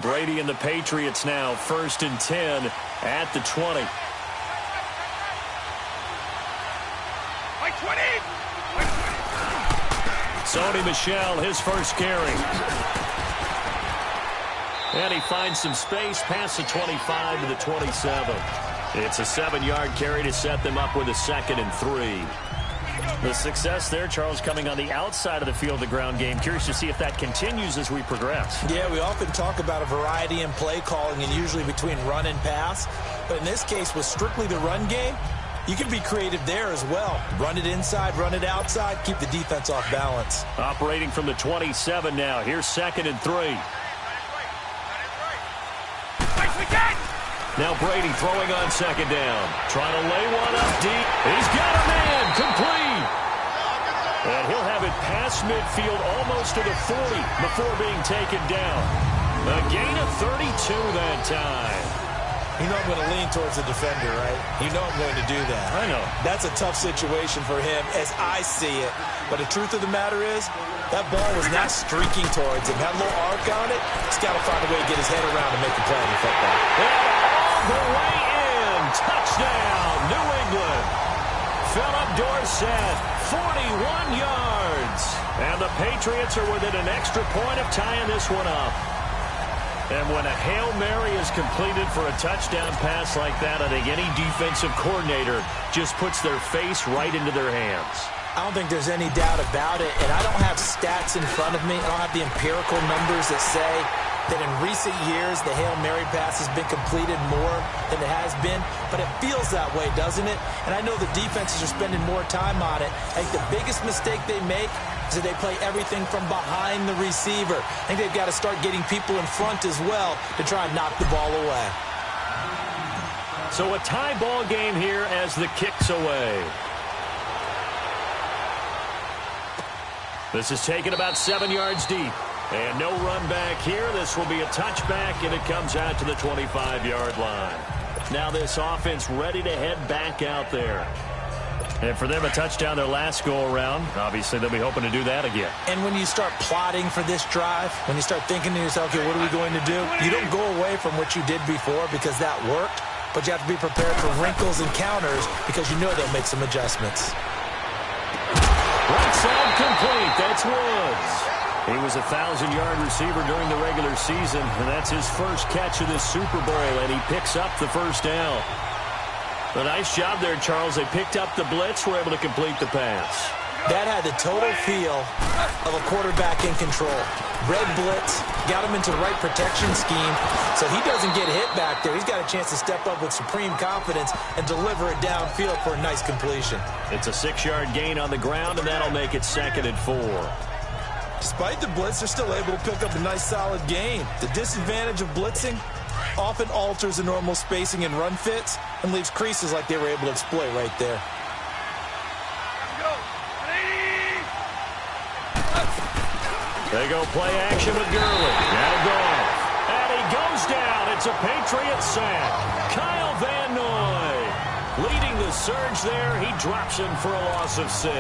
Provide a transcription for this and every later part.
Brady and the Patriots now 1st and 10 at the 20. Sony Michel, his first carry. And he finds some space past the 25 to the 27. It's a 7-yard carry to set them up with a 2nd and 3. The success there, Charles, coming on the outside of the field, the ground game. Curious to see if that continues as we progress. Yeah, we often talk about a variety in play calling and usually between run and pass. But in this case, with strictly the run game, you can be creative there as well. Run it inside, run it outside, keep the defense off balance. Operating from the 27 now. Here's 2nd and 3. Now Brady throwing on 2nd down. Trying to lay one up deep. He's got a man. Complete. And he'll have it past midfield almost to the 40 before being taken down. A gain of 32 that time. You know I'm going to lean towards the defender, right? You know I'm going to do that. I know. That's a tough situation for him as I see it. But the truth of the matter is, that ball was not streaking towards him. Had a little arc on it. He's got to find a way to get his head around and make a play in football. And all the way in. Touchdown, New England. Philip Dorsett, 41 yards. And the Patriots are within an extra point of tying this one up. And when a Hail Mary is completed for a touchdown pass like that, I think any defensive coordinator just puts their face right into their hands. I don't think there's any doubt about it, and I don't have stats in front of me. I don't have the empirical numbers that say that in recent years the Hail Mary pass has been completed more than it has been, but it feels that way, doesn't it? And I know the defenses are spending more time on it. I think the biggest mistake they make is that they play everything from behind the receiver. I think they've got to start getting people in front as well to try and knock the ball away. So a tie ball game here as the kick's away. This is taken about 7 yards deep. And no run back here. This will be a touchback, and it comes out to the 25-yard line. Now this offense ready to head back out there. And for them, a touchdown their last go-around. Obviously, they'll be hoping to do that again. And when you start plotting for this drive, when you start thinking to yourself, okay, what are we going to do? You don't go away from what you did before because that worked, but you have to be prepared for wrinkles and counters because you know they'll make some adjustments. Right side complete. That's Woods. He was a 1,000-yard receiver during the regular season, and that's his first catch of this Super Bowl, and he picks up the first down. A nice job there, Charles. They picked up the blitz, were able to complete the pass. That had the total feel of a quarterback in control. Red blitz, got him into the right protection scheme, so he doesn't get hit back there. He's got a chance to step up with supreme confidence and deliver it downfield for a nice completion. It's a 6-yard gain on the ground, and that'll make it 2nd and 4. Despite the blitz, they're still able to pick up a nice solid gain. The disadvantage of blitzing often alters the normal spacing and run fits and leaves creases like they were able to exploit right there. They go play action with Gurley. That'll go off. And he goes down. It's a Patriot sack. Kyle Van Noy leading the surge there. He drops him for a loss of 6.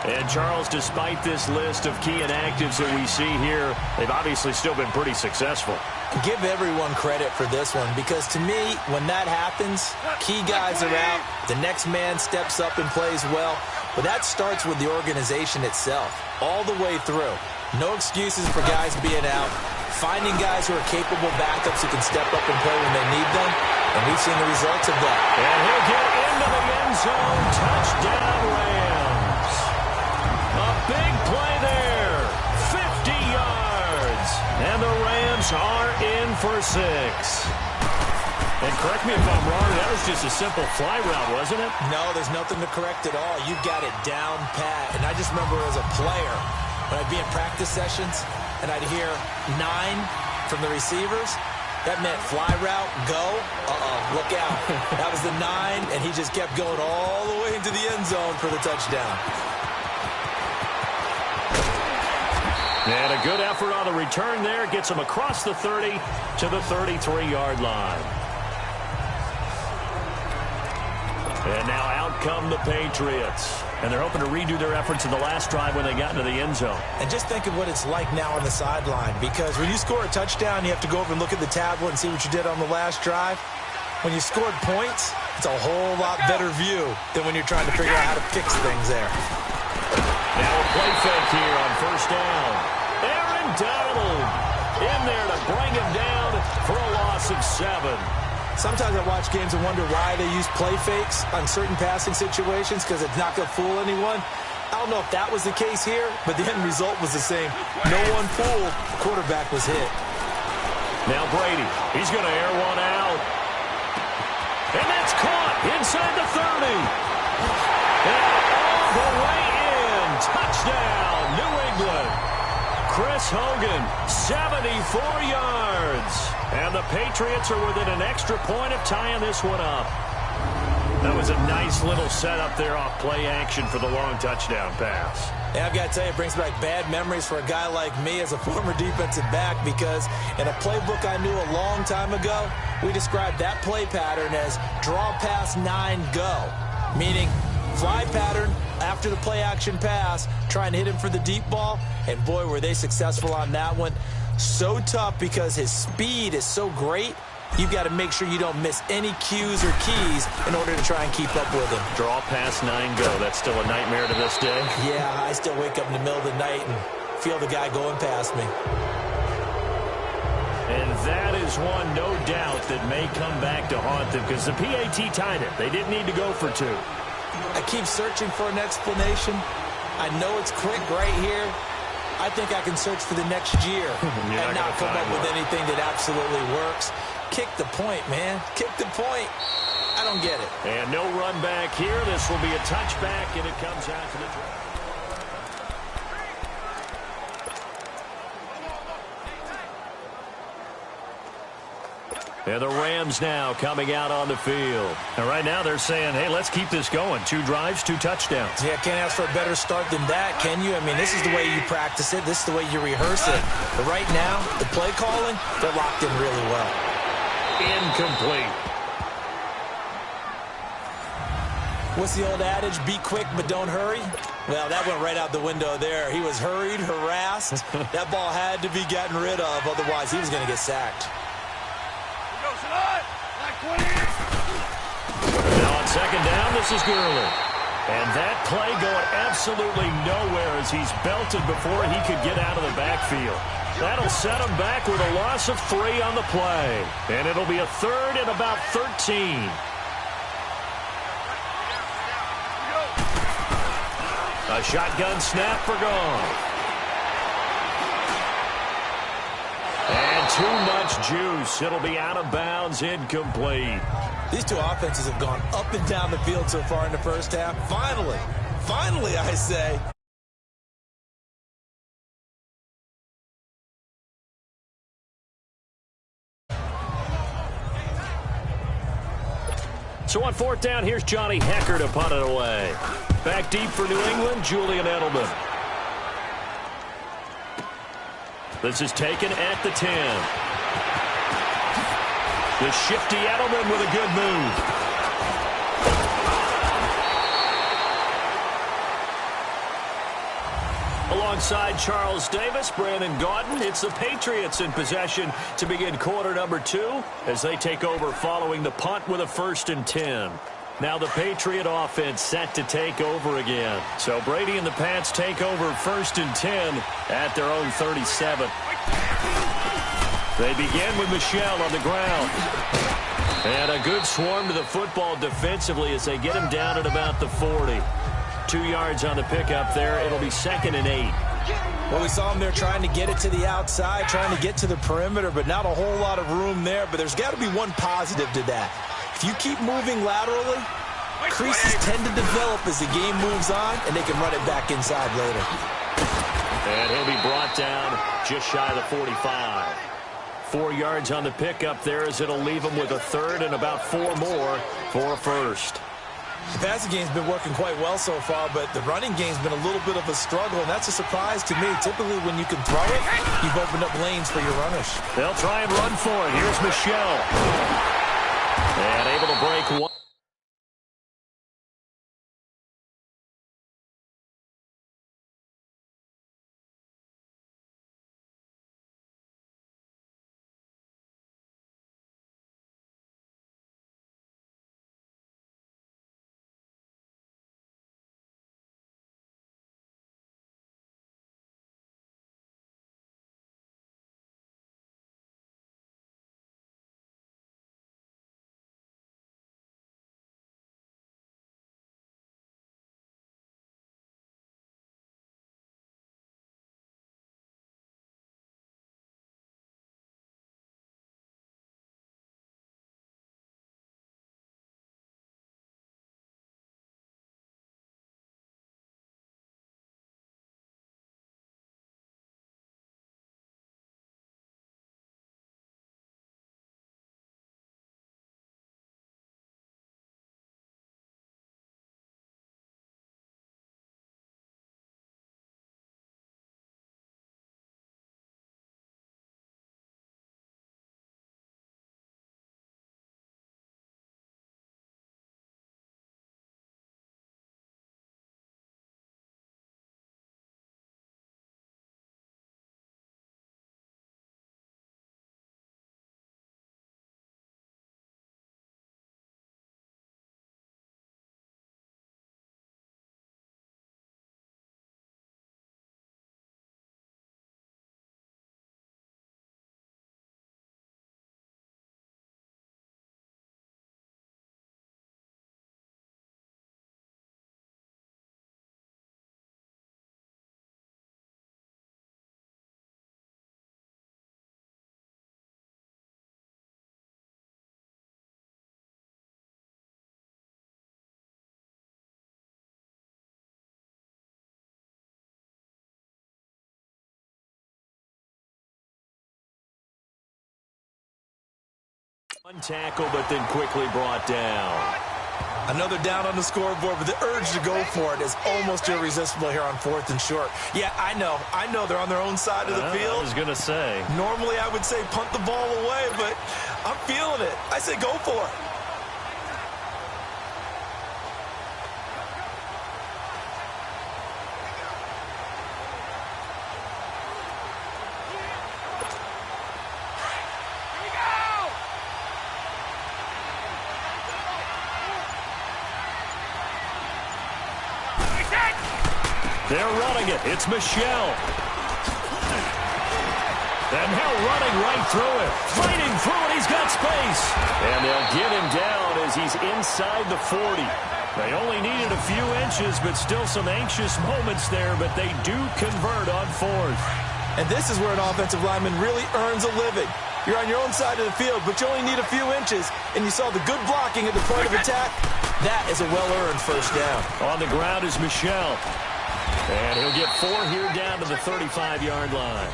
And Charles, despite this list of key inactives that we see here, they've obviously still been pretty successful. Give everyone credit for this one because to me, when that happens, key guys are out, the next man steps up and plays well. But that starts with the organization itself, all the way through. No excuses for guys being out. Finding guys who are capable backups who can step up and play when they need them. And we've seen the results of that. And he'll get into the end zone. Touchdown, Rams. A big play there. 50 yards. And the Rams are in for 6. And correct me if I'm wrong, that was just a simple fly route, wasn't it? No, there's nothing to correct at all. You got it down pat. And I just remember as a player, when I'd be in practice sessions and I'd hear 9 from the receivers, that meant fly route, go, look out. That was the 9, and he just kept going all the way into the end zone for the touchdown. And a good effort on the return there. Gets him across the 30 to the 33-yard line. And now out come the Patriots. And they're hoping to redo their efforts in the last drive when they got into the end zone. And just think of what it's like now on the sideline, because when you score a touchdown, you have to go over and look at the tablet and see what you did on the last drive. When you scored points, it's a whole lot better view than when you're trying to figure out how to fix things there. Now a play fake here on first down. Aaron Donald in there to bring him down for a loss of 7. Sometimes I watch games and wonder why they use play fakes on certain passing situations, because it's not going to fool anyone. I don't know if that was the case here, but the end result was the same. No one fooled. The quarterback was hit. Now Brady, he's going to air one out. And that's caught inside the 30. And all the way in. Touchdown, New England. Chris Hogan, 74 yards. And the Patriots are within an extra point of tying this one up. That was a nice little setup there off play action for the long touchdown pass. Yeah, I've got to tell you, it brings back bad memories for a guy like me as a former defensive back, because in a playbook I knew a long time ago, we described that play pattern as draw pass 9 go, meaning fly pattern after the play action pass, trying to hit him for the deep ball, and boy, were they successful on that one. So tough because his speed is so great, you've got to make sure you don't miss any cues or keys in order to try and keep up with him. Draw pass 9 go. That's still a nightmare to this day? Yeah, I still wake up in the middle of the night and feel the guy going past me. And that is one, no doubt, that may come back to haunt them, because the PAT tied it. They didn't need to go for 2. I keep searching for an explanation. I know it's quick right here. I think I can search for the next year and not come up with anything that absolutely works. Kick the point, man. Kick the point. I don't get it. And no run back here. This will be a touchback, and it comes out to the drive. And the Rams now coming out on the field. And right now they're saying, hey, let's keep this going. 2 drives, 2 touchdowns. Yeah, can't ask for a better start than that, can you? I mean, this is the way you practice it. This is the way you rehearse it. But right now, the play calling, they're locked in really well. Incomplete. What's the old adage? Be quick, but don't hurry. Well, that went right out the window there. He was hurried, harassed. That ball had to be gotten rid of. Otherwise, he was going to get sacked. Now on second down, this is Gurley. And that play going absolutely nowhere as he's belted before he could get out of the backfield. That'll set him back with a loss of 3 on the play. And it'll be a 3rd and about 13. A shotgun snap for Goff. And too much juice. It'll be out of bounds, incomplete. These two offenses have gone up and down the field so far in the first half. Finally, I say. So on 4th down, here's Johnny Hekker to punt it away. Back deep for New England, Julian Edelman. This is taken at the 10. The shifty Edelman with a good move. Alongside Charles Davis, Brandon Gaudin, it's the Patriots in possession to begin quarter number 2 as they take over following the punt with a 1st and 10. Now the Patriot offense set to take over again. So Brady and the Pats take over 1st and 10 at their own 37. They begin with Michel on the ground. And a good swarm to the football defensively as they get him down at about the 40. 2 yards on the pickup there. It'll be 2nd and 8. Well, we saw him there trying to get it to the outside, trying to get to the perimeter, but not a whole lot of room there. But there's got to be one positive to that. If you keep moving laterally, creases tend to develop as the game moves on, and they can run it back inside later. And he'll be brought down just shy of the 45. 4 yards on the pickup there as it'll leave him with a 3rd and about 4 more for a 1st. The passing game's been working quite well so far, but the running game's been a little bit of a struggle, and that's a surprise to me. Typically, when you can throw it, you've opened up lanes for your runners. They'll try and run for it. Here's Michel. And able to break one. One tackle, but then quickly brought down. Another down on the scoreboard, but the urge to go for it is almost irresistible here on 4th and short. Yeah, I know they're on their own side of the field. I was going to say. Normally I would say punt the ball away, but I'm feeling it. I say go for it. They're running it. It's Michel. And now running right through it. Fighting through it. He's got space. And they'll get him down as he's inside the 40. They only needed a few inches, but still some anxious moments there, but they do convert on 4th. And this is where an offensive lineman really earns a living. You're on your own side of the field, but you only need a few inches, and you saw the good blocking at the point of attack. That is a well-earned first down. On the ground is Michel. And he'll get 4 here down to the 35-yard line.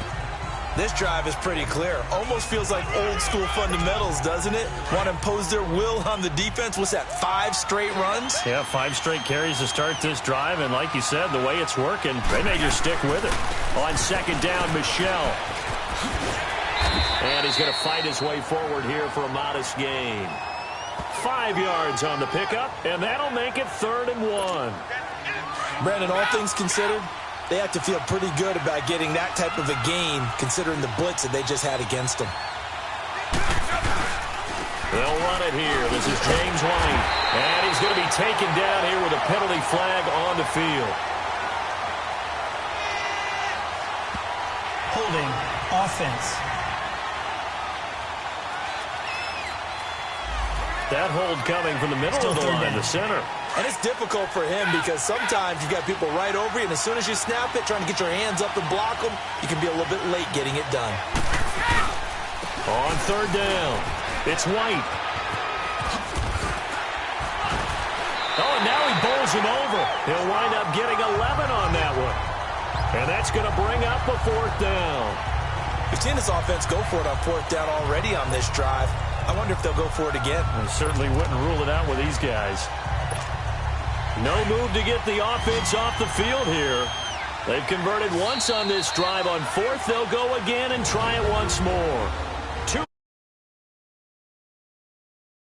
This drive is pretty clear. Almost feels like old-school fundamentals, doesn't it? Want to impose their will on the defense. What's that, 5 straight runs? Yeah, 5 straight carries to start this drive. And like you said, the way it's working, they may just stick with it. On 2nd down, Michel. And he's going to fight his way forward here for a modest gain. 5 yards on the pickup, and that'll make it 3rd and 1. Brandon, all things considered, they have to feel pretty good about getting that type of a gain, considering the blitz that they just had against them. They'll run it here. This is James White. And he's going to be taken down here with a penalty flag on the field. Holding offense. That hold coming from the middle of the line, the center. And it's difficult for him because sometimes you've got people right over you, and as soon as you snap it, trying to get your hands up and block them, you can be a little bit late getting it done. On 3rd down, it's White. Oh, and now he bowls him over. He'll wind up getting 11 on that one. And that's going to bring up a 4th down. We've seen this offense go for it on 4th down already on this drive. I wonder if they'll go for it again. I certainly wouldn't rule it out with these guys. No move to get the offense off the field here. They've converted once on this drive. On 4th, they'll go again and try it once more.